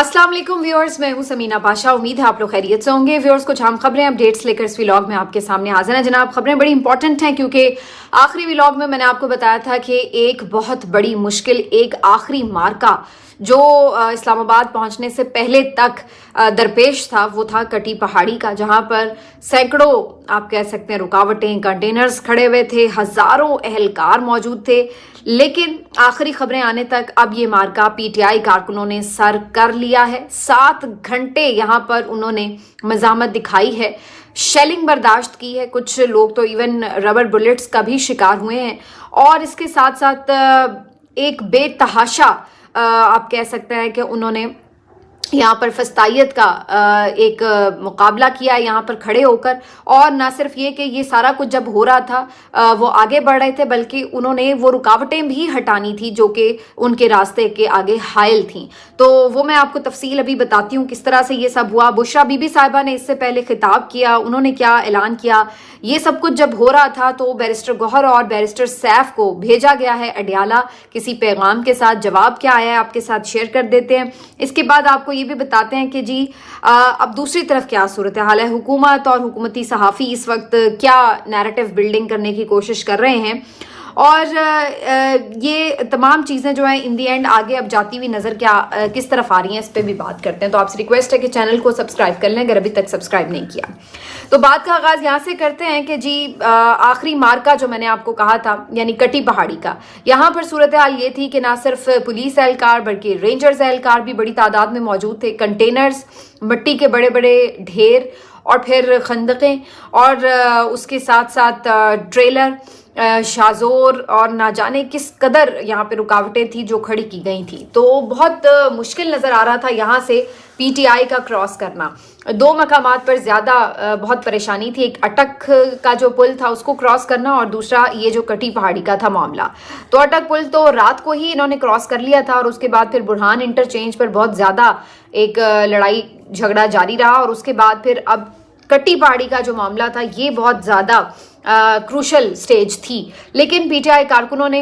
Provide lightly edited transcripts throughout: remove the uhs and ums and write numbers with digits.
अस्सलाम वालेकुम व्यूअर्स, मैं हूं समीना पाशा। उम्मीद है आप लोग खैरियत से होंगे। व्यूअर्स, कुछ अहम खबरें अपडेट्स लेकर इस व्लॉग में आपके सामने हाजिर हैं। जनाब, खबरें बड़ी इंपॉर्टेंट हैं क्योंकि आखिरी व्लॉग में मैंने आपको बताया था कि एक बहुत बड़ी मुश्किल, एक आखिरी मार्का जो इस्लामाबाद पहुंचने से पहले तक दरपेश था, वो था कटी पहाड़ी का, जहां पर सैकड़ों आप कह सकते हैं रुकावटें, कंटेनर्स खड़े हुए थे, हजारों एहलकार मौजूद थे। लेकिन आखिरी खबरें आने तक अब ये मार्का पीटीआई कारकुनों ने सर कर लिया है। 7 घंटे यहाँ पर उन्होंने मज़ामत दिखाई है, शेलिंग बर्दाश्त की है, कुछ लोग तो इवन रबर बुलेट्स का भी शिकार हुए हैं। और इसके साथ साथ एक बेतहाशा आप कह सकते हैं कि उन्होंने यहाँ पर फस्तायत का एक मुकाबला किया यहाँ पर खड़े होकर। और ना सिर्फ ये कि ये सारा कुछ जब हो रहा था वो आगे बढ़ रहे थे, बल्कि उन्होंने वो रुकावटें भी हटानी थी जो कि उनके रास्ते के आगे हायल थी। तो वो मैं आपको तफसील अभी बताती हूँ किस तरह से ये सब हुआ। बुशरा बीबी साहिबा ने इससे पहले खिताब किया, उन्होंने क्या ऐलान किया। ये सब कुछ जब हो रहा था तो बैरिस्टर गौहर और बैरिस्टर सैफ को भेजा गया है अडियाला किसी पैगाम के साथ। जवाब क्या आया है आपके साथ शेयर कर देते हैं। इसके बाद आपको ये भी बताते हैं कि जी अब दूसरी तरफ क्या सूरत हाल है। हुकूमत और हुकूमती सहाफ़ी इस वक्त क्या नैरेटिव बिल्डिंग करने की कोशिश कर रहे हैं, और ये तमाम चीज़ें जो हैं इन दी एंड आगे अब जाती हुई नज़र किस तरफ आ रही हैं, इस पर भी बात करते हैं। तो आपसे रिक्वेस्ट है कि चैनल को सब्सक्राइब कर लें अगर अभी तक सब्सक्राइब नहीं किया। तो बात का आगाज़ यहाँ से करते हैं कि जी आखिरी मार्का जो मैंने आपको कहा था, यानी कटी पहाड़ी का, यहाँ पर सूरत हाल ये थी कि ना सिर्फ पुलिस एहलकार बल्कि रेंजर्स एहलकार भी बड़ी तादाद में मौजूद थे। कंटेनर्स, मिट्टी के बड़े बड़े ढेर, और फिर खंदकें, और उसके साथ साथ ट्रेलर, शाजोर, और ना जाने किस कदर यहाँ पे रुकावटें थी जो खड़ी की गई थी। तो बहुत मुश्किल नज़र आ रहा था यहाँ से पीटीआई का क्रॉस करना। 2 मकामात पर ज़्यादा बहुत परेशानी थी। एक अटक का जो पुल था उसको क्रॉस करना, और दूसरा ये जो कटी पहाड़ी का था मामला। तो अटक पुल तो रात को ही इन्होंने क्रॉस कर लिया था, और उसके बाद फिर बुरहान इंटरचेंज पर बहुत ज़्यादा एक लड़ाई झगड़ा जारी रहा। और उसके बाद फिर अब कटी पहाड़ी का जो मामला था ये बहुत ज़्यादा क्रूशल स्टेज थी। लेकिन पीटीआई कारकुनों ने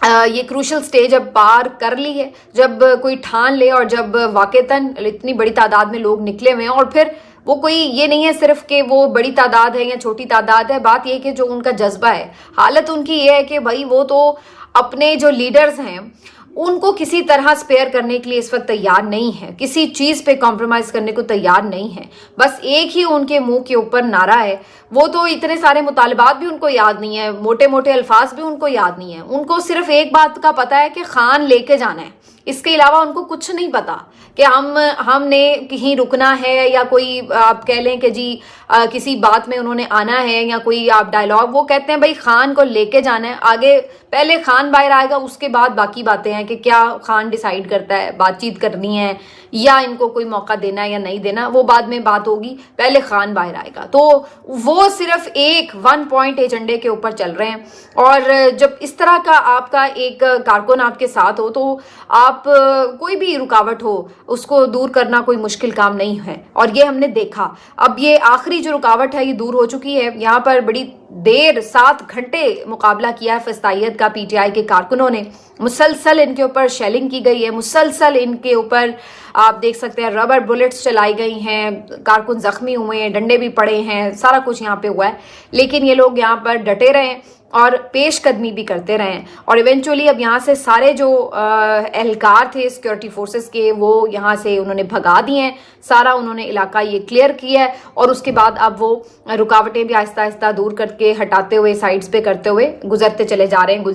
ये क्रूशल स्टेज अब पार कर ली है। जब कोई ठान ले और जब वाकईतन इतनी बड़ी तादाद में लोग निकले हुए हैं, और फिर वो कोई ये नहीं है सिर्फ कि वो बड़ी तादाद है या छोटी तादाद है, बात ये कि जो उनका जज्बा है, हालत उनकी ये है कि भाई वो तो अपने जो लीडर्स हैं उनको किसी तरह स्पेयर करने के लिए इस वक्त तैयार नहीं है, किसी चीज़ पे कॉम्प्रोमाइज करने को तैयार नहीं है। बस एक ही उनके मुंह के ऊपर नारा है, वो तो इतने सारे मुतालबात भी उनको याद नहीं है, मोटे मोटे अल्फाज भी उनको याद नहीं है। उनको सिर्फ एक बात का पता है कि खान लेके जाना है, इसके अलावा उनको कुछ नहीं पता कि हमने कहीं रुकना है, या कोई आप कह लें कि जी किसी बात में उन्होंने आना है, या कोई आप डायलॉग। वो कहते हैं भाई खान को लेके जाना है, आगे पहले खान बाहर आएगा, उसके बाद बाकी बातें हैं कि क्या खान डिसाइड करता है, बातचीत करनी है या इनको कोई मौका देना है या नहीं देना, वो बाद में बात होगी, पहले खान बाहर आएगा। तो वो सिर्फ एक 1 पॉइंट एजेंडे के ऊपर चल रहे हैं। और जब इस तरह का आपका एक कारकुन आपके साथ हो तो आप कोई भी रुकावट हो उसको दूर करना कोई मुश्किल काम नहीं है, और ये हमने देखा। अब ये आखिरी जो रुकावट है ये दूर हो चुकी है। यहाँ पर बड़ी देर 7 घंटे मुकाबला किया है फस्तायत का पीटीआई के कारकुनों ने। मुसलसल इनके ऊपर शेलिंग की गई है, मुसलसल इनके ऊपर आप देख सकते हैं रबर बुलेट्स चलाई गई हैं, कारकुन जख्मी हुए हैं, डंडे भी पड़े हैं, सारा कुछ यहाँ पे हुआ है। लेकिन ये लोग यहाँ पर डटे रहे और पेशकदमी भी करते रहे। और इवेंचुअली अब यहाँ से सारे जो एहलकार थे सिक्योरिटी फोर्सेस के, वो यहाँ से उन्होंने भगा दिए हैं, सारा उन्होंने इलाका ये क्लियर किया है। और उसके बाद अब वो रुकावटें भी आहिस्ता आहिस्ता दूर करके, हटाते हुए, साइड्स पे करते हुए गुजरते चले जा रहे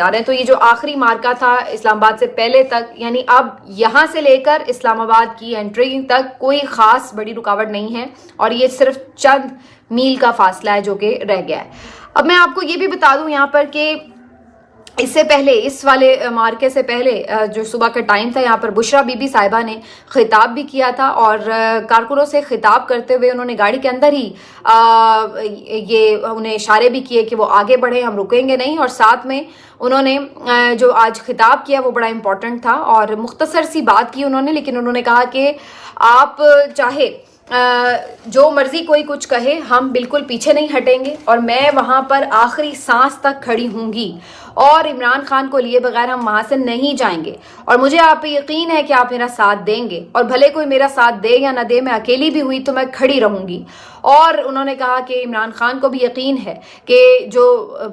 हैं। तो ये जो आखिरी मार्का था इस्लामाबाद से पहले तक, यानी अब यहाँ से लेकर इस्लामाबाद की एंट्री तक कोई खास बड़ी रुकावट नहीं है, और ये सिर्फ चंद मील का फासला है जो कि रह गया है। अब मैं आपको ये भी बता दूं यहाँ पर कि इससे पहले, इस वाले मार्के से पहले जो सुबह का टाइम था, यहाँ पर बुशरा बीबी साहिबा ने खिताब भी किया था, और कारकुनों से खिताब करते हुए उन्होंने गाड़ी के अंदर ही ये उन्हें इशारे भी किए कि वो आगे बढ़े, हम रुकेंगे नहीं। और साथ में उन्होंने जो आज खिताब किया वो बड़ा इम्पोर्टेंट था, और मुख्तसर सी बात की उन्होंने। लेकिन उन्होंने कहा कि आप चाहे جو مرضی کوئی کچھ کہے ہم بالکل پیچھے نہیں ہٹیں گے اور میں وہاں پر آخری سانس تک کھڑی ہوں گی اور عمران خان کو لیے بغیر ہم وہاں سے نہیں جائیں گے اور مجھے آپ پہ یقین ہے کہ آپ میرا ساتھ دیں گے اور بھلے کوئی میرا ساتھ دے یا نہ دے میں اکیلی بھی ہوئی تو میں کھڑی رہوں گی. اور انہوں نے کہا کہ عمران خان کو بھی یقین ہے کہ جو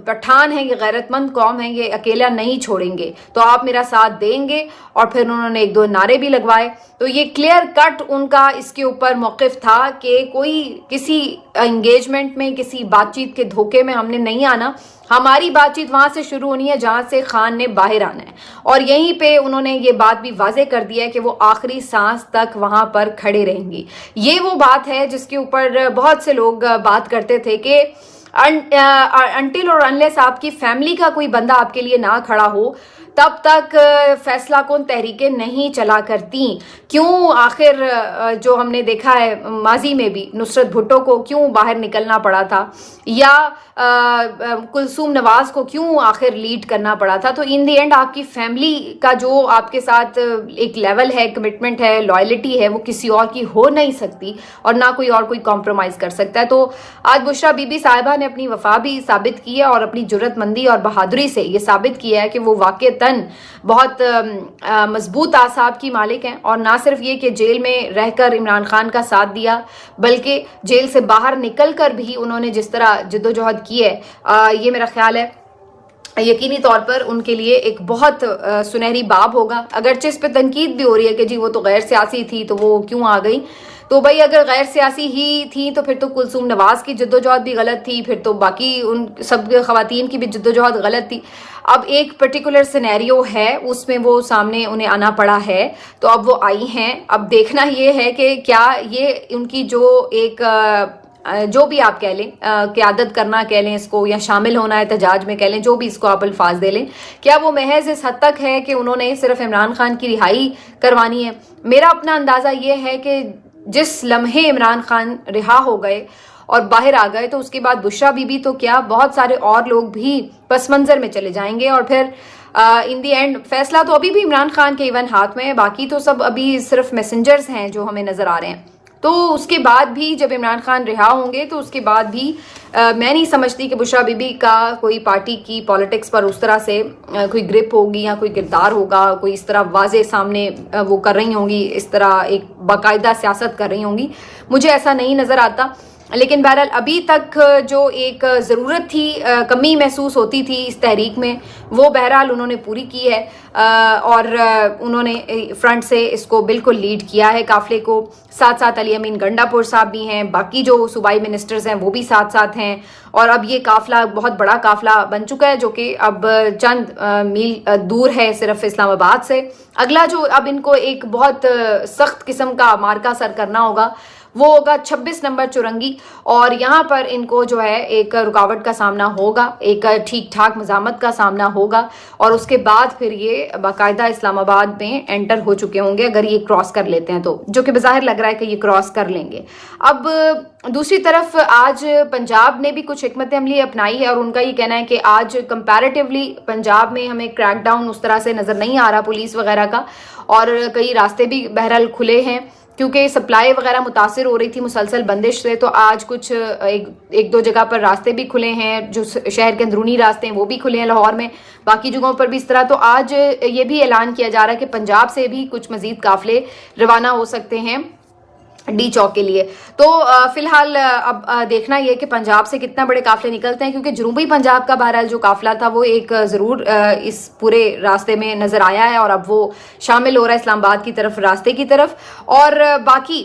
پٹھان ہیں یہ غیرت مند قوم ہیں, یہ اکیلا نہیں چھوڑیں گے تو آپ میرا ساتھ دیں گے. اور پھر انہوں نے ایک دو نعرے بھی لگوائے. تو یہ کلیئر کٹ ان کا اس کے اوپر موقف تھا کہ کوئی کسی انگیجمنٹ میں کسی بات چیت کے دھوکے میں ہم نے نہیں آنا. ہماری بات چیت وہاں سے شروع ہونی ہے جہاں سے خان نے باہر آنا ہے اور یہیں پہ انہوں نے یہ بات بھی واضح کر دیا ہے کہ وہ آخری سانس تک وہاں پر کھڑے رہیں گی. یہ وہ بات ہے جس کے اوپر بہت سے لوگ بات کرتے تھے کہ انٹل اور انلیس آپ کی فیملی کا کوئی بندہ آپ کے لیے نہ کھڑا ہو تب تک فیصلہ کن تحریکیں نہیں چلا کرتی. کیوں آخر جو ہم نے دیکھا ہے ماضی میں بھی نصرت بھٹو کو کیوں باہر نکلنا پڑا تھا یا کلثوم نواز کو کیوں آخر لیڈ کرنا پڑا تھا. تو ان دی اینڈ آپ کی فیملی کا جو آپ کے ساتھ ایک لیول ہے, کمٹمنٹ ہے, لائلٹی ہے, وہ کسی اور کی ہو نہیں سکتی اور نہ کوئی اور کوئی کمپرومائز کر سکتا ہے. تو آج بشرا بی بی صاحبہ نے اپنی وفا بھی ثابت کی ہے اور اپنی جرت مندی اور بہادری سے یہ ثابت کیا ہے کہ وہ واقعتاً بہت مضبوط اعصاب کی مالک ہیں اور نہ صرف یہ کہ جیل میں رہ کر عمران خان کا ساتھ دیا بلکہ جیل سے باہر نکل کر بھی انہوں نے جس طرح جدوجہد کی ہے, یہ میرا خیال ہے یقینی طور پر ان کے لیے ایک بہت سنہری باب ہوگا. اگرچہ اس پہ تنقید بھی ہو رہی ہے کہ جی وہ تو غیر سیاسی تھی تو وہ کیوں آ گئی. تو بھائی اگر غیر سیاسی ہی تھی تو پھر تو کلثوم نواز کی جدوجہد بھی غلط تھی, پھر تو باقی ان سب خواتین کی بھی جدوجہد غلط تھی. اب ایک پرٹیکولر سینیریو ہے اس میں وہ سامنے انہیں آنا پڑا ہے تو اب وہ آئی ہیں. اب دیکھنا یہ ہے کہ کیا یہ ان کی جو ایک جو بھی آپ کہہ لیں قیادت کرنا کہہ لیں اس کو یا شامل ہونا احتجاج میں کہہ لیں, جو بھی اس کو آپ الفاظ دے لیں, کیا وہ محض اس حد تک ہے کہ انہوں نے صرف عمران خان کی رہائی کروانی ہے. میرا اپنا اندازہ یہ ہے کہ جس لمحے عمران خان رہا ہو گئے اور باہر آ گئے تو اس کے بعد بشرا بی بی تو کیا بہت سارے اور لوگ بھی پس منظر میں چلے جائیں گے اور پھر ان دی اینڈ فیصلہ تو ابھی بھی عمران خان کے ایون ہاتھ میں ہے, باقی تو سب ابھی صرف میسنجرز ہیں جو ہمیں نظر آ رہے ہیں. تو اس کے بعد بھی جب عمران خان رہا ہوں گے تو اس کے بعد بھی میں نہیں سمجھتی کہ بشرا بی بی کا کوئی پارٹی کی پالیٹکس پر اس طرح سے کوئی گرپ ہوگی یا کوئی کردار ہوگا, کوئی اس طرح واضح سامنے وہ کر رہی ہوں گی, اس طرح ایک باقاعدہ سیاست کر رہی ہوں گی. مجھے ایسا نہیں نظر آتا. لیکن بہرحال ابھی تک جو ایک ضرورت تھی, کمی محسوس ہوتی تھی اس تحریک میں, وہ بہرحال انہوں نے پوری کی ہے اور انہوں نے فرنٹ سے اس کو بالکل لیڈ کیا ہے قافلے کو. ساتھ ساتھ علی امین گنڈا پور صاحب بھی ہیں, باقی جو صوبائی منسٹرز ہیں وہ بھی ساتھ ساتھ ہیں اور اب یہ قافلہ بہت بڑا قافلہ بن چکا ہے جو کہ اب چند میل دور ہے صرف اسلام آباد سے. اگلا جو اب ان کو ایک بہت سخت قسم کا مارکا سر کرنا ہوگا وہ ہوگا 26 نمبر چورنگی اور یہاں پر ان کو جو ہے ایک رکاوٹ کا سامنا ہوگا, ایک ٹھیک ٹھاک مزاحمت کا سامنا ہوگا اور اس کے بعد پھر یہ باقاعدہ اسلام آباد میں انٹر ہو چکے ہوں گے اگر یہ کراس کر لیتے ہیں تو, جو کہ بظاہر لگ رہا ہے کہ یہ کراس کر لیں گے. اب دوسری طرف آج پنجاب نے بھی کچھ حکمت عملی اپنائی ہے اور ان کا یہ کہنا ہے کہ آج کمپیریٹیولی پنجاب میں ہمیں کریک ڈاؤن اس طرح سے نظر نہیں آ رہا پولیس وغیرہ کا, اور کئی راستے بھی بہرحال کھلے ہیں کیونکہ سپلائی وغیرہ متاثر ہو رہی تھی مسلسل بندش سے. تو آج کچھ ایک دو جگہ پر راستے بھی کھلے ہیں, جو شہر کے اندرونی راستے ہیں وہ بھی کھلے ہیں لاہور میں, باقی جگہوں پر بھی اس طرح. تو آج یہ بھی اعلان کیا جا رہا ہے کہ پنجاب سے بھی کچھ مزید قافلے روانہ ہو سکتے ہیں ڈی چوک کے لیے. تو فی الحال اب دیکھنا یہ کہ پنجاب سے کتنا بڑے قافلے نکلتے ہیں, کیونکہ جنوبی پنجاب کا بہرحال جو قافلہ تھا وہ ایک ضرور اس پورے راستے میں نظر آیا ہے اور اب وہ شامل ہو رہا ہے اسلام آباد کی طرف, راستے کی طرف. اور باقی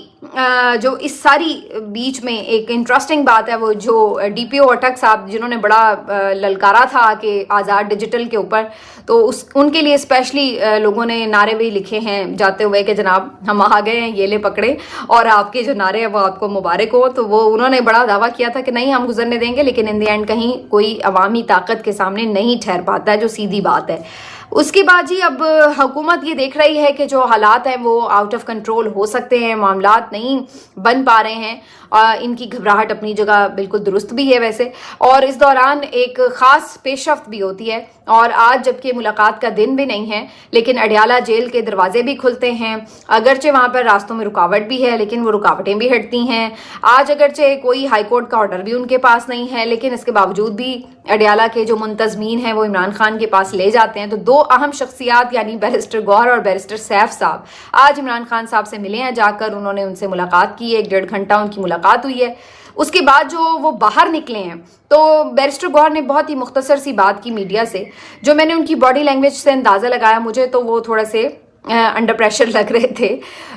جو اس ساری بیچ میں ایک انٹرسٹنگ بات ہے وہ جو ڈی پی او اٹک صاحب جنہوں نے بڑا للکارا تھا کہ آزاد ڈیجیٹل کے اوپر, تو ان کے لیے اسپیشلی لوگوں نے نعرے بھی لکھے ہیں جاتے ہوئے کہ جناب ہم آ گئے ہیں, یہ لے پکڑے اور آپ کے جو نعرے ہیں وہ آپ کو مبارک ہو. تو وہ انہوں نے بڑا دعویٰ کیا تھا کہ نہیں ہم گزرنے دیں گے, لیکن ان دی اینڈ کہیں کوئی عوامی طاقت کے سامنے نہیں ٹھہر پاتا ہے, جو سیدھی بات ہے. उसके बाद जी अब हुकूमत ये देख रही है कि जो हालात हैं वो आउट ऑफ कंट्रोल हो सकते हैं, मामलात नहीं बन पा रहे हैं। इनकी घबराहट अपनी जगह बिल्कुल दुरुस्त भी है वैसे, और इस दौरान एक ख़ास पेशरफ्त भी होती है। और आज जबकि मुलाकात का दिन भी नहीं है, लेकिन अडियाला जेल के दरवाजे भी खुलते हैं। अगरचे वहाँ पर रास्तों में रुकावट भी है, लेकिन वो रुकावटें भी हटती हैं। आज अगरचे कोई हाई कोर्ट का ऑर्डर भी उनके पास नहीं है, लेकिन इसके बावजूद भी अडियाला के जो मुंतजमीन हैं वो इमरान खान के पास ले जाते हैं। तो दो अहम शख्सियात यानी बैरिस्टर गौहर और बैरिस्टर सैफ साहब आज इमरान खान साहब से मिले हैं जाकर, उन्होंने उनसे मुलाकात की है, 1.5 घंटा उनकी मुलाकात हुई है। उसके बाद जो वो बाहर निकले हैं तो बैरिस्टर गौहर ने बहुत ही मुख्तसर सी बात की मीडिया से, जो मैंने उनकी बॉडी लैंग्वेज से अंदाज़ा लगाया, मुझे तो वो थोड़ा से अंडर प्रेशर लग रहे थे।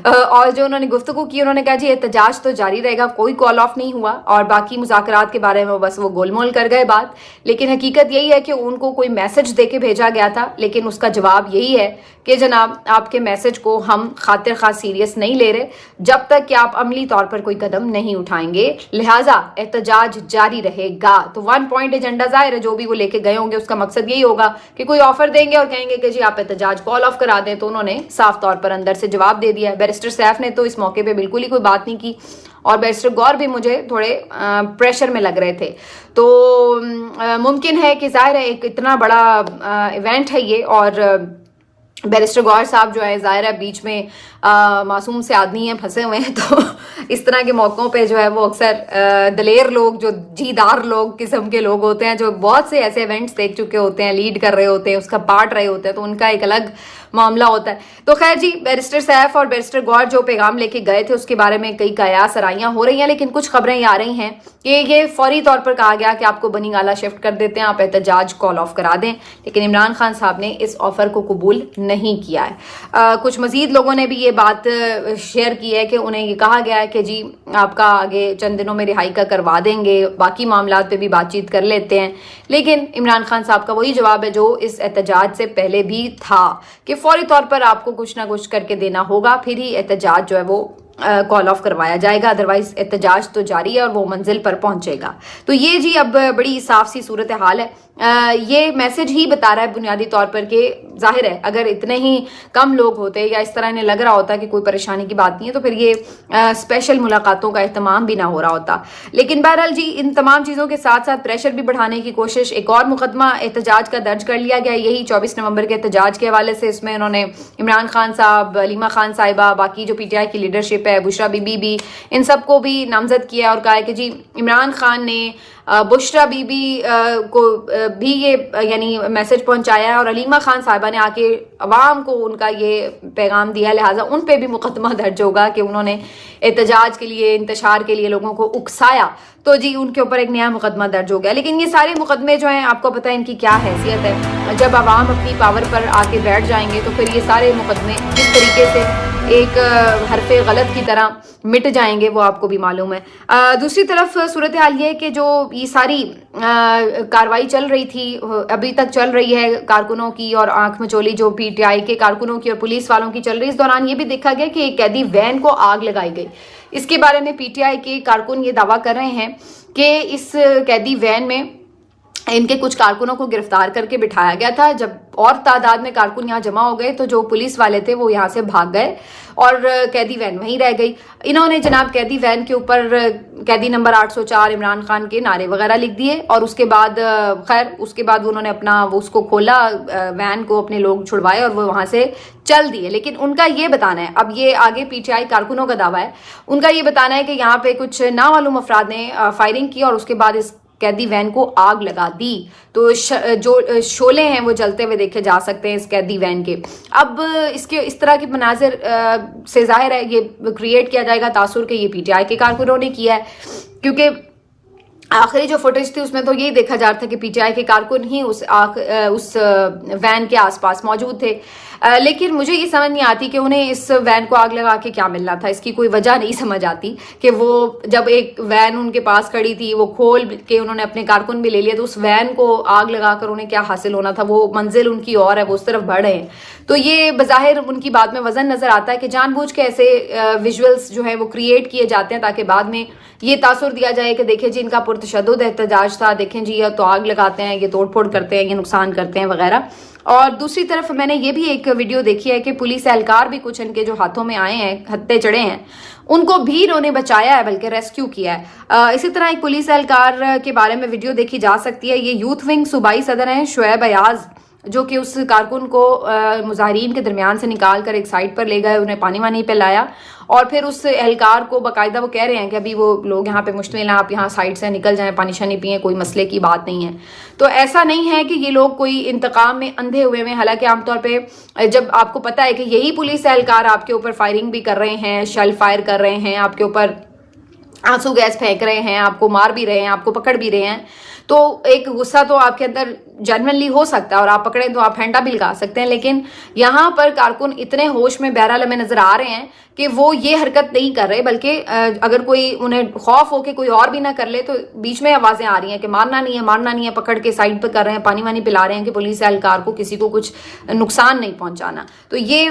और जो उन्होंने गुफ्तगू की, उन्होंने कहा जी एहतजाज तो जारी रहेगा, कोई कॉल ऑफ नहीं हुआ, और बाकी मुज़ाकरात के बारे में बस वो गोलमोल कर गए बात। लेकिन हकीकत यही है कि उनको कोई मैसेज दे के भेजा गया था, लेकिन उसका जवाब यही है कि जनाब आपके मैसेज को हम खातिर खा सीरियस नहीं ले रहे जब तक कि आप अमली तौर पर कोई कदम नहीं उठाएंगे, लिहाजा एहतजाज जारी रहेगा। तो 1 पॉइंट एजेंडा ज़ाहिर है, जो भी वो लेके गए होंगे उसका मकसद यही होगा कि कोई ऑफर देंगे और कहेंगे कि जी आप एहतजाज कॉल ऑफ करा दें। तो उन्होंने साफ तौर पर अंदर से जवाब दे दिया। बैरिस्टर सैफ ने तो इस मौके पे बिल्कुल ही कोई बात नहीं की, और बैरिस्टर गौर भी मुझे थोड़े प्रेशर में लग रहे थे। तो मुमकिन है कि ज़ाहिर है एक इतना बड़ा इवेंट है ये, और बैरिस्टर गौर साहब जो है ज़ाहिर है बीच में मासूम से आदमी हैं, फंसे हुए हैं। तो इस तरह के मौक़ों पे जो है वो अक्सर दलेर लोग, जो जीदार लोग किस्म के लोग होते हैं, जो बहुत से ऐसे इवेंट्स देख चुके होते हैं, लीड कर रहे होते हैं, उसका पार्ट रहे होते हैं, तो उनका एक अलग मामला होता है। तो खैर जी, बैरिस्टर सैफ और बैरिस्टर गौर जो पैगाम लेके गए थे उसके बारे में कई कयास सराइयाँ हो रही हैं, लेकिन कुछ खबरें ये आ रही हैं कि ये फौरी तौर पर कहा गया कि आपको बनी गाला शिफ्ट कर देते हैं, आप एहतजाज कॉल ऑफ करा दें। लेकिन इमरान खान साहब ने इस ऑफर को कबूल नहीं किया है। कुछ मजीद लोगों ने भी ये बात शेयर की है कि उन्हें ये कहा गया है कि जी आपका आगे चंद दिनों में रिहाई का करवा देंगे, बाकी मामलात पे भी बातचीत कर लेते हैं। लेकिन इमरान खान साहब का वही जवाब है जो इस एहतजाज से पहले भी था कि फौरी तौर पर आपको कुछ ना कुछ करके देना होगा, फिर ही एहतजाज जो है वो कॉल ऑफ करवाया जाएगा, अदरवाइज एहतजाज तो जारी है और वो मंजिल पर पहुंचेगा। तो ये जी अब बड़ी साफ सी सूरत हाल है। ये मैसेज ही बता रहा है बुनियादी तौर पर कि जाहिर है अगर इतने ही कम लोग होते या इस तरह इन्हें लग रहा होता कि कोई परेशानी की बात नहीं है, तो फिर ये स्पेशल मुलाकातों का एहतमाम भी ना हो रहा होता। लेकिन बहरहाल जी इन तमाम चीज़ों के साथ साथ प्रेशर भी बढ़ाने की कोशिश, एक और मुकदमा एहतजाज का दर्ज कर लिया गया, यही 24 नवंबर के एहतजाज के हवाले से। इसमें उन्होंने इमरान खान साहब, अलीमा खान साहिबा, बाकी जो PTI की लीडरशिप है, बुशरा बीबी भी, इन सबको भी नामजद किया और कहा है कि जी इमरान खान ने बुशरा बीबी को भी ये यानी मैसेज पहुंचाया है और अलीमा खान साहिबा ने आके अवाम को उनका ये पैगाम दिया, लिहाजा उन पे भी मुकदमा दर्ज होगा कि उन्होंने एहतजाज के लिए, इंतशार के लिए लोगों को उकसाया। तो जी उनके ऊपर एक नया मुकदमा दर्ज हो गया। लेकिन ये सारे मुकदमे जो हैं आपको पता है इनकी क्या हैसियत है, जब अवाम अपनी पावर पर आके बैठ जाएंगे तो फिर ये सारे मुकदमे किस तरीके से एक हरफे गलत की तरह मिट जाएंगे वो आपको भी मालूम है। दूसरी तरफ सूरत हाल ये है कि जो ये सारी कार्रवाई चल रही थी, अभी तक चल रही है कारकुनों की और आंख मचोली जो PTI के कारकुनों की और पुलिस वालों की चल रही है, इस दौरान ये भी देखा गया कि एक कैदी वैन को आग लगाई गई। इसके बारे में PTI के कारकुन ये दावा कर रहे हैं कि इस कैदी वैन में इनके कुछ कारकुनों को गिरफ्तार करके बिठाया गया था। जब और तादाद में कारकुन यहाँ जमा हो गए तो जो पुलिस वाले थे वो यहाँ से भाग गए और कैदी वैन वहीं रह गई। इन्होंने जनाब कैदी वैन के ऊपर कैदी नंबर 804 इमरान खान के नारे वगैरह लिख दिए और उसके बाद खैर उसके बाद उन्होंने अपना उसको खोला, वैन को अपने लोग छुड़वाए और वो वहाँ से चल दिए। लेकिन उनका ये बताना है, अब ये आगे PTI कारकुनों का दावा है, उनका ये बताना है कि यहाँ पे कुछ नामालूम अफराद ने फायरिंग की और उसके बाद इस कैदी वैन को आग लगा दी। तो जो शोले हैं वो जलते हुए देखे जा सकते हैं इस कैदी वैन के। अब इसके इस तरह के मनाजिर से जाहिर है ये क्रिएट किया जाएगा तासुर के ये PTI के कारकुनों ने किया है, क्योंकि आखिरी जो फुटेज थी उसमें तो यही देखा जा रहा था कि PTI के कारकुन ही उस वैन के आसपास मौजूद थे। लेकिन मुझे ये समझ नहीं आती कि उन्हें इस वैन को आग लगा के क्या मिलना था, इसकी कोई वजह नहीं समझ आती कि वो जब एक वैन उनके पास खड़ी थी वो खोल के उन्होंने अपने कारकुन भी ले लिया, तो उस वैन को आग लगाकर उन्हें क्या हासिल होना था। वो मंजिल उनकी और है, वो उस तरफ बढ़ रहे हैं। तो ये बज़ाहिर उनकी बात में वजन नजर आता है कि जानबूझ के ऐसे विजुअल्स जो है वो क्रिएट किए जाते हैं ताकि बाद में ये तासुर दिया जाए कि देखिए जी इनका पुरतशद्दुद एहतजाज था, देखें जी ये तो आग लगाते हैं, ये तोड़ फोड़ करते हैं, ये नुकसान करते हैं वगैरह। और दूसरी तरफ मैंने ये भी एक वीडियो देखी है कि पुलिस एहलकार भी कुछ इनके जो हाथों में आए हैं, हत्थे चढ़े हैं, उनको भी इन्होंने बचाया है, बल्कि रेस्क्यू किया है। इसी तरह एक पुलिस एहलकार के बारे में वीडियो देखी जा सकती है। ये यूथ विंग सूबाई सदर हैं शुएब अयाज, जो कि उस कारकुन को मुजाहिरीन के दरमियान से निकाल कर एक साइड पर ले गए, उन्हें पानी वानी पिलाया और फिर उस एहलकार को बाकायदा वो कह रहे हैं कि अभी वो लोग यहाँ पे मुश्तमिल हैं, आप यहाँ साइड से निकल जाएं, पानी शानी पिए, कोई मसले की बात नहीं है। तो ऐसा नहीं है कि ये लोग कोई इंतकाम में अंधे हुए हैं। हालांकि आमतौर पे जब आपको पता है कि यही पुलिस एहलकार आपके ऊपर फायरिंग भी कर रहे हैं, शेल फायर कर रहे हैं, आपके ऊपर आंसू गैस फेंक रहे हैं, आपको मार भी रहे हैं, आपको पकड़ भी रहे हैं, तो एक गुस्सा तो आपके अंदर जेन्युइनली हो सकता है और आप पकड़ें तो आप फेंटा भी लगा सकते हैं। लेकिन यहाँ पर कारकुन इतने होश में बहरहाल हमें नजर आ रहे हैं कि वो ये हरकत नहीं कर रहे, बल्कि अगर कोई उन्हें खौफ हो कि कोई और भी ना कर ले तो बीच में आवाजें आ रही हैं कि मारना नहीं है, मारना नहीं है, पकड़ के साइड पर कर रहे हैं, पानी वानी पिला रहे हैं कि पुलिस एहलकार को किसी को कुछ नुकसान नहीं पहुंचाना। तो ये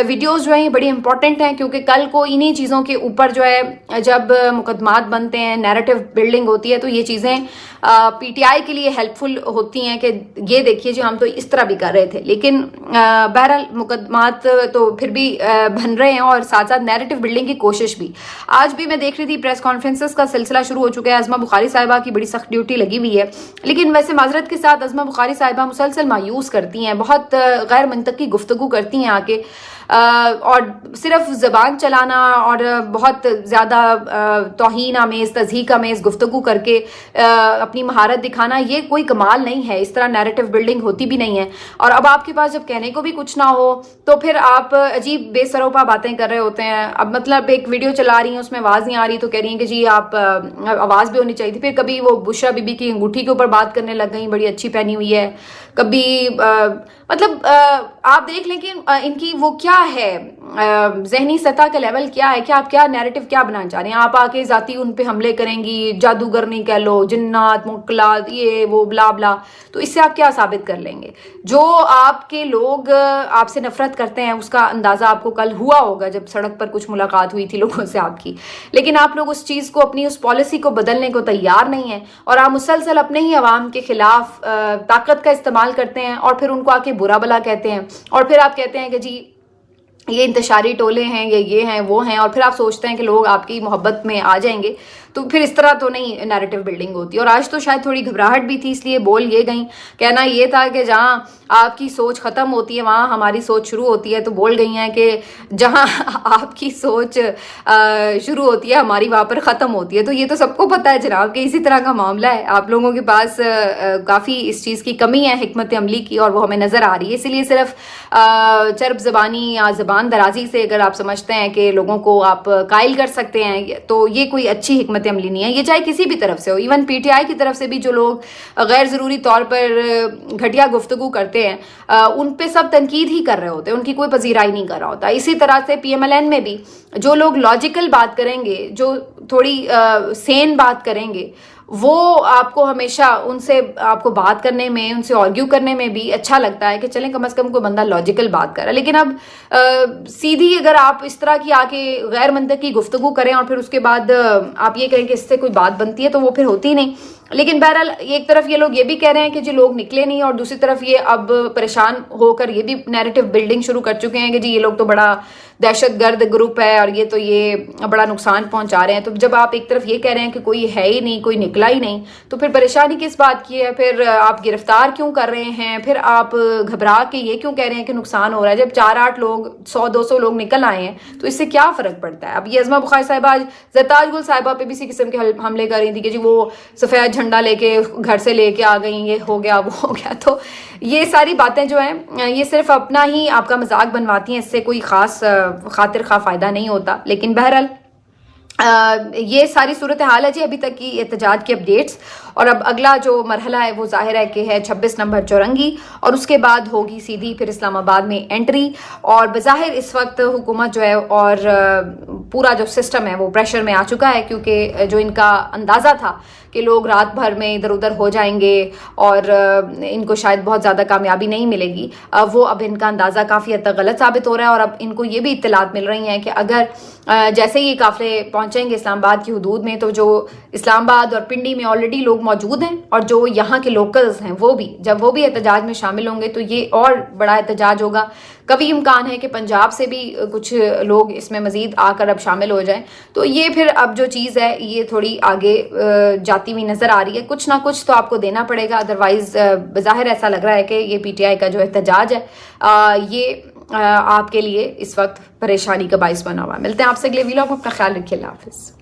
वीडियोस जो है बड़ी इंपॉर्टेंट हैं, क्योंकि कल को इन्हीं चीज़ों के ऊपर जो है जब मुकदमात बनते हैं, नैरेटिव बिल्डिंग होती है, तो ये चीज़ें पीटीआई के लिए हेल्पफुल होती हैं कि ये देखिए जी हम तो इस तरह भी कर रहे थे। लेकिन बहरहाल मुकदमात तो फिर भी बन रहे हैं और साथ साथ नैरेटिव बिल्डिंग की कोशिश भी। आज भी मैं देख रही थी प्रेस कॉन्फ्रेंसेस का सिलसिला शुरू हो चुका है, अज़मा बुखारी साहिबा की बड़ी सख्त ड्यूटी लगी हुई है। लेकिन वैसे माजरत के साथ अज़मा बुखारी साहिबा मुसलसल मायूस करती हैं, बहुत गैर मंतकी गुफ्तगू करती हैं आके, और सिर्फ ज़बान चलाना और बहुत ज़्यादा तौहीन आमेज़, तज़हीक आमेज़ गुफ्तगू करके अपनी महारत दिखाना ये कोई कमाल नहीं है। इस तरह नैरेटिव बिल्डिंग होती भी नहीं है। और अब आपके पास जब कहने को भी कुछ ना हो तो फिर आप अजीब बेसरोपा बातें कर रहे होते हैं। अब मतलब एक वीडियो चला रही हैं, उसमें आवाज़ नहीं आ रही तो कह रही हैं कि जी आप आवाज़ भी होनी चाहिए थी। फिर कभी वो बुशरा बीबी की अंगूठी के ऊपर बात करने लग गई, बड़ी अच्छी पहनी हुई है। कभी मतलब आप देख लें कि इनकी वो क्या है, जहनी सतह का लेवल क्या है, क्या आप क्या नैरेटिव क्या बनाना चाह रहे हैं। आप आके जाती उन पे हमले करेंगी, जादूगर नहीं कह लो, जिन्नात मुक्लात ये वो ब्ला ब्ला, तो इससे आप क्या साबित कर लेंगे। जो आपके लोग आपसे नफरत करते हैं उसका अंदाजा आपको कल हुआ होगा जब सड़क पर कुछ मुलाकात हुई थी लोगों से आपकी। लेकिन आप लोग उस चीज़ को, अपनी उस पॉलिसी को बदलने को तैयार नहीं है और आप मुसलसल अपने ही अवाम के खिलाफ ताकत का इस्तेमाल करते हैं और फिर उनको आके बुरा भला कहते हैं और फिर आप कहते हैं कि जी ये इंतशारी टोले हैं, ये हैं वो हैं, और फिर आप सोचते हैं कि लोग आपकी मोहब्बत में आ जाएंगे। तो फिर इस तरह तो नहीं नैरेटिव बिल्डिंग होती। और आज तो शायद थोड़ी घबराहट भी थी, इसलिए बोल ये गई। कहना ये था कि जहाँ आपकी सोच ख़त्म होती है वहाँ हमारी सोच शुरू होती है, तो बोल गई हैं कि जहाँ आपकी सोच शुरू होती है हमारी वहाँ पर ख़त्म होती है। तो ये तो सबको पता है जनाब कि इसी तरह का मामला है। आप लोगों के पास काफ़ी इस चीज़ की कमी है, हिकमत अमली की, और वो हमें नज़र आ रही है। इसीलिए सिर्फ चरब ज़बानी या ज़बान दराजी से अगर आप समझते हैं कि लोगों को आप कायल कर सकते हैं तो ये कोई अच्छी हिकमत अमली नहीं है। ये चाहे किसी भी तरफ से हो, इवन पीटीआई की तरफ से भी जो लोग गैर ज़रूरी तौर पर घटिया गुफ्तगू करते हैं उन पे सब तनकीद ही कर रहे होते हैं, उनकी कोई पजीराई नहीं कर रहा होता। इसी तरह से पीएमएलएन में भी जो लोग लॉजिकल बात करेंगे, जो थोड़ी सेन बात करेंगे, वो आपको हमेशा उनसे आपको बात करने में, उनसे आर्ग्यू करने में भी अच्छा लगता है कि चलें कम से कम कोई बंदा लॉजिकल बात कर रहा है। लेकिन अब सीधी अगर आप इस तरह की आके गैर मंतकी गुफ्तगू करें और फिर उसके बाद आप ये कहें कि इससे कोई बात बनती है, तो वो फिर होती नहीं। लेकिन बहरहाल एक तरफ ये लोग ये भी कह रहे हैं कि जी लोग निकले नहीं, और दूसरी तरफ ये अब परेशान होकर ये भी नैरेटिव बिल्डिंग शुरू कर चुके हैं कि जी ये लोग तो बड़ा दहशतगर्द ग्रुप है और ये बड़ा नुकसान पहुंचा रहे हैं। तो जब आप एक तरफ ये कह रहे हैं कि कोई है ही नहीं, कोई निकला ही नहीं, तो फिर परेशानी किस बात की है। फिर आप गिरफ्तार क्यों कर रहे हैं, फिर आप घबरा के ये क्यों कह रहे हैं कि नुकसान हो रहा है। जब 4-8 लोग 100-200 लोग निकल आए हैं तो इससे क्या फ़र्क पड़ता है। अब ये अज़मा बुखारी साहिबा आज ज़रताज गुल साहिबा पे भी इसी किस्म के हमले कर रही थी कि जी वो सफ़ेद झंडा लेके घर से लेके आ गई, ये हो गया वो हो गया। तो ये सारी बातें जो हैं ये सिर्फ अपना ही आपका मजाक बनवाती हैं, इससे कोई ख़ास खातिर खा फ़ायदा नहीं होता। लेकिन बहरहाल ये सारी सूरत हाल है जी अभी तक की एहतजाज की अपडेट्स। اور اب اگلا جو مرحلہ ہے وہ ظاہر ہے کہ ہے 26 نمبر چورنگی، اور اس کے بعد ہوگی سیدھی پھر اسلام آباد میں انٹری. اور بظاہر اس وقت حکومت جو ہے اور پورا جو سسٹم ہے وہ پریشر میں آ چکا ہے، کیونکہ جو ان کا اندازہ تھا کہ لوگ رات بھر میں ادھر ادھر ہو جائیں گے اور ان کو شاید بہت زیادہ کامیابی نہیں ملے گی، وہ اب ان کا اندازہ کافی حد تک غلط ثابت ہو رہا ہے. اور اب ان کو یہ بھی اطلاعات مل رہی ہیں کہ اگر جیسے یہ قافلے پہنچیں گے اسلام آباد کی حدود میں، تو جو اسلام آباد اور پنڈی میں آلریڈی لوگ موجود ہیں اور جو یہاں کے لوکلز ہیں وہ بھی، جب وہ بھی احتجاج میں شامل ہوں گے تو یہ اور بڑا احتجاج ہوگا. کبھی امکان ہے کہ پنجاب سے بھی کچھ لوگ اس میں مزید آ کر اب شامل ہو جائیں. تو یہ پھر اب جو چیز ہے یہ تھوڑی آگے جاتی ہوئی نظر آ رہی ہے. کچھ نہ کچھ تو آپ کو دینا پڑے گا، ادروائز بظاہر ایسا لگ رہا ہے کہ یہ پی ٹی آئی کا جو احتجاج ہے یہ آپ کے لیے اس وقت پریشانی کا باعث بنا ہوا ہے. ملتے ہیں آپ سے اگلے ویلاگ میں، اپنا خیال رکھیے. اللہ حافظ.